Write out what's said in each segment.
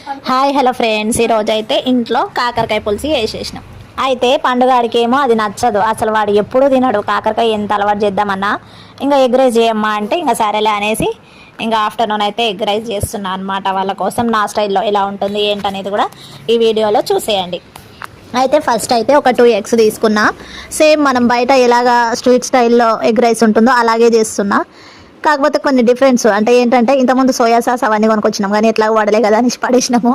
Hi hello friends, ఈరోజు అయితే ఇంట్లో కాకరకాయ పులుసు వేసేసినాం. అయితే పండుగాడికి ఏమో అది నచ్చదు, అసలు వాడు ఎప్పుడు తినడు కాకరకాయ. ఎంత అలవాటు చేద్దామన్నా ఇంకా ఎగ్ రైస్ చేయమ్మా అంటే ఇంకా సరేలే అనేసి ఇంకా ఆఫ్టర్నూన్ అయితే ఎగ్ రైస్ చేస్తున్నాను అనమాట. వాళ్ళ కోసం నా స్టైల్లో ఎలా ఉంటుంది ఏంటనేది కూడా ఈ వీడియోలో చూసేయండి. అయితే ఫస్ట్ అయితే ఒక 2 ఎగ్స్ తీసుకున్నా. సేమ్ మనం బయట ఎలాగా స్ట్రీట్ స్టైల్లో ఎగ్ రైస్ ఉంటుందో అలాగే చేస్తున్నా. కాకపోతే కొన్ని డిఫరెన్స్ అంటే ఏంటంటే, ఇంతకుముందు సోయా సాస్ అవన్నీ కొనుక్కొచ్చినాం కానీ ఎట్లా వాడలే కదా అని పడేసినాము.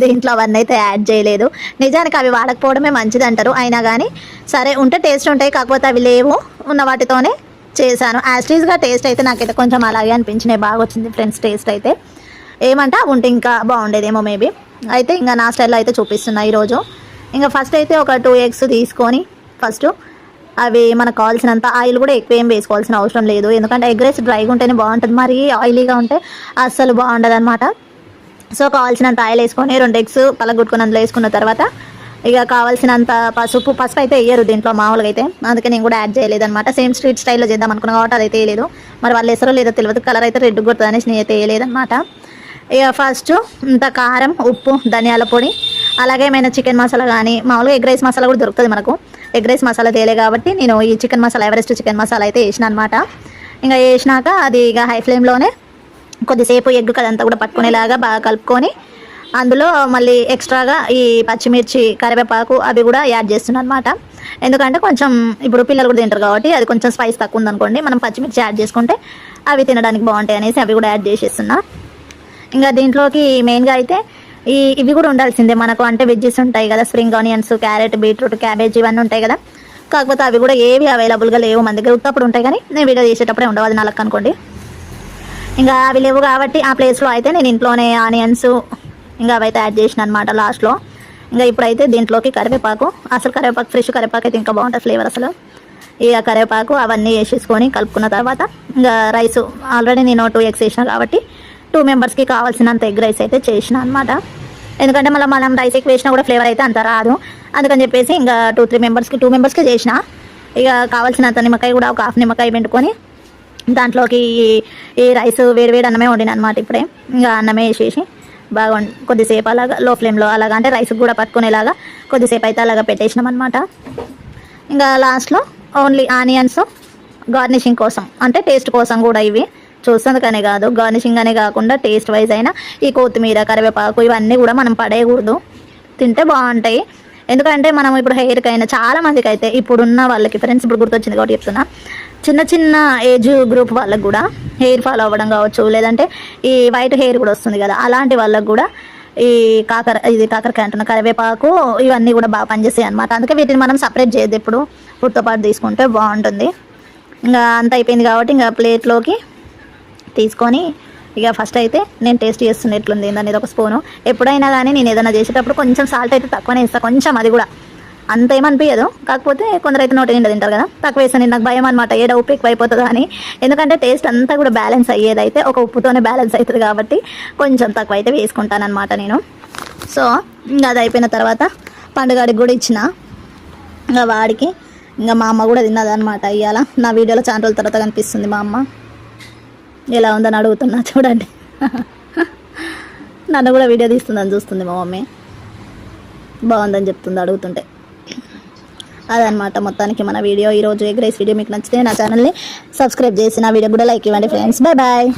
దీంట్లో అవన్నీ అయితే యాడ్ చేయలేదు. నిజానికి అవి వాడకపోవడమే మంచిది అంటారు, అయినా కానీ సరే ఉంటే టేస్ట్ ఉంటాయి. కాకపోతే అవి లేవు, ఉన్న వాటితోనే చేశాను. యాస్టీస్గా టేస్ట్ అయితే నాకైతే కొంచెం అలాగే అనిపించినాయి. బాగా వచ్చింది ఫ్రెండ్స్ టేస్ట్ అయితే. ఏమంటే ఉంటే ఇంకా బాగుండేదేమో మేబీ. అయితే ఇంకా నా స్టైల్లో అయితే చూపిస్తున్నా ఈరోజు. ఇంకా ఫస్ట్ అయితే ఒక 2 ఎగ్స్ తీసుకొని ఫస్ట్ అవి మనకు కావాల్సినంత ఆయిల్ కూడా ఎక్కువ ఏం వేసుకోవాల్సిన అవసరం లేదు, ఎందుకంటే ఎగ్ రైస్ డ్రైగా ఉంటేనే బాగుంటుంది. మరి ఆయిలీగా ఉంటే అస్సలు బాగుండదు అనమాట. సో కావాల్సినంత ఆయిల్ వేసుకొని 2 ఎగ్స్ పలగొట్టుకుని అందులో వేసుకున్న తర్వాత ఇక కావాల్సినంత పసుపు అయితే వేయరు దీంట్లో మామూలుగా అయితే, అందుకే నేను కూడా యాడ్ చేయలేదు అనమాట. సేమ్ స్ట్రీట్ స్టైల్లో చేద్దాం అనుకున్నా కాబట్టి అదైతే వేయలేదు. మరి వాళ్ళు వేస్తారో లేదో తెలియదు, కలర్ అయితే రెడ్ కొడుతుంది అనేసి నేనైతే వేయలేదన్నమాట. ఇక ఫస్ట్ ఇంత కారం, ఉప్పు, ధనియాల పొడి, అలాగే ఏమైనా చికెన్ మసాలా కానీ మామూలుగా ఎగ్ రైస్ మసాలా కూడా దొరుకుతుంది మనకు. ఎగ్ రైస్ మసాలా తేలే కాబట్టి నేను ఈ chicken masala, Everest chicken masala అయితే వేసిన అనమాట. ఇంకా వేసినాక అది ఇక హై ఫ్లేమ్లోనే కొద్దిసేపు ఎగ్ కదంతా కూడా పట్టుకునేలాగా బాగా కలుపుకొని అందులో మళ్ళీ ఎక్స్ట్రాగా ఈ పచ్చిమిర్చి, కరివేపాకు అవి కూడా యాడ్ చేస్తున్నాను అనమాట. ఎందుకంటే కొంచెం ఇప్పుడు పిల్లలు కూడా తింటారు కాబట్టి అది కొంచెం స్పైస్ తక్కువ ఉందనుకోండి, మనం పచ్చిమిర్చి యాడ్ చేసుకుంటే అవి తినడానికి బాగుంటాయి అనేసి అవి కూడా యాడ్ చేసేస్తున్నా. ఇంకా దీంట్లోకి మెయిన్గా అయితే ఇవి కూడా ఉండాల్సిందే మనకు, అంటే వెజ్జెస్ ఉంటాయి కదా, spring onions, carrot, beetroot, cabbage ఇవన్నీ ఉంటాయి కదా. కాకపోతే అవి కూడా ఏవి అవైలబుల్గా లేవు మన దగ్గర. ఉత్తప్పుడు ఉంటాయి కానీ నేను వీడియో చేసేటప్పుడే ఉండవు, అది నలక్ అనుకోండి. ఇంకా అవి లేవు కాబట్టి ఆ ప్లేస్లో అయితే నేను ఇంట్లోనే ఆనియన్స్ ఇంకా అవైతే యాడ్ చేసిన అనమాట లాస్ట్లో. ఇంకా ఇప్పుడైతే దీంట్లోకి కరివేపాకు, అసలు కరివేపాకు ఫ్రెష్ కరివేపాకు అయితే ఇంకా బాగుంటుంది ఫ్లేవర్ అసలు. ఇక కరివేపాకు అవన్నీ వేసేసుకొని కలుపుకున్న తర్వాత ఇంకా రైస్ ఆల్రెడీ నేను 2 ఎగ్స్ వేసిన కాబట్టి 2 మెంబర్స్కి కావాల్సినంత ఎగ్ రైస్ అయితే చేసిన అనమాట. ఎందుకంటే మళ్ళీ మనం రైస్ ఎక్కువ వేసినా కూడా ఫ్లేవర్ అయితే అంత రాదు, అందుకని చెప్పేసి ఇంకా 2 మెంబర్స్కి చేసిన. ఇక కావాల్సినంత నిమ్మకాయ కూడా ఒక హాఫ్ నిమ్మకాయ పెట్టుకొని దాంట్లోకి ఈ రైస్ వేడి అన్నమే వండిన అనమాట. ఇప్పుడే ఇంకా అన్నమే వేసేసి బాగా కొద్దిసేపు అలాగా లో ఫ్లేమ్లో అలాగా, అంటే రైస్కి కూడా పట్టుకునేలాగా కొద్దిసేపు అయితే అలాగా పెట్టేసినాం అనమాట. ఇంకా లాస్ట్లో ఓన్లీ ఆనియన్స్ గార్నిషింగ్ కోసం, అంటే టేస్ట్ కోసం కూడా ఇవి చూస్తుందకనే కాదు, గార్నిషింగ్ అనే కాకుండా టేస్ట్ వైజ్ అయినా ఈ కొత్తిమీర, కరివేపాకు ఇవన్నీ కూడా మనం పడేయకూడదు, తింటే బాగుంటాయి. ఎందుకంటే మనం ఇప్పుడు హెయిర్కి అయినా చాలా మందికి అయితే ఇప్పుడున్న వాళ్ళకి ఫ్రెండ్స్ ఇప్పుడు గుర్తొచ్చింది కాబట్టి చెప్తున్నా, చిన్న ఏజ్ గ్రూప్ వాళ్ళకి కూడా హెయిర్ ఫాల్ అవ్వడం కావచ్చు, లేదంటే ఈ వైట్ హెయిర్ కూడా వస్తుంది కదా, అలాంటి వాళ్ళకి కూడా ఈ కాకరకాయ అంటున్న కరివేపాకు ఇవన్నీ కూడా బాగా పనిచేస్తాయి అనమాట. అందుకే వీటిని మనం సపరేట్ చేయద్దు, ఎప్పుడు ఫుడ్తో పాటు తీసుకుంటే బాగుంటుంది. ఇంకా అంత అయిపోయింది కాబట్టి ఇంకా ప్లేట్లోకి తీసుకొని ఇక ఫస్ట్ అయితే నేను టేస్ట్ చేస్తున్నా ఎట్లుంది ఏందనేది ఒక స్పూను. ఎప్పుడైనా కానీ నేను ఏదైనా చేసేటప్పుడు కొంచెం సాల్ట్ అయితే తక్కువనే ఇస్తాను, కొంచెం, అది కూడా అంత ఏమనిపించదు. కాకపోతే కొందరైతే నోటి నిండా తింటారు కదా, తక్కువ వేస్తాను. నాకు భయం అనమాట ఏదో ఉప్పు ఎక్కువ అయిపోతుందా అని, ఎందుకంటే టేస్ట్ అంతా కూడా బ్యాలెన్స్ అయ్యేదైతే ఒక ఉప్పుతోనే బ్యాలెన్స్ అవుతుంది కాబట్టి కొంచెం తక్కువ అయితే వేసుకుంటాను అనమాట నేను. సో ఇంకా అది అయిపోయిన తర్వాత పండుగడికి కూడా ఇచ్చిన, ఇంకా వాడికి ఇంకా మా అమ్మ కూడా తిన్నదనమాట. ఇవాళ నా వీడియోలో చాలా రోజుల తర్వాత కనిపిస్తుంది మా అమ్మ. ఎలా ఉందని అడుగుతున్నా చూడండి. నన్ను కూడా వీడియో తీస్తుందని చూస్తుంది మా మమ్మీ, బాగుందని చెప్తుంది అడుగుతుంటే. అదనమాట మొత్తానికి మన వీడియో ఈరోజు ఎగ్ రైస్ వీడియో. మీకు నచ్చితే నా ఛానల్ని సబ్స్క్రైబ్ చేసి నా వీడియో కూడా లైక్ ఇవ్వండి ఫ్రెండ్స్. Bye bye.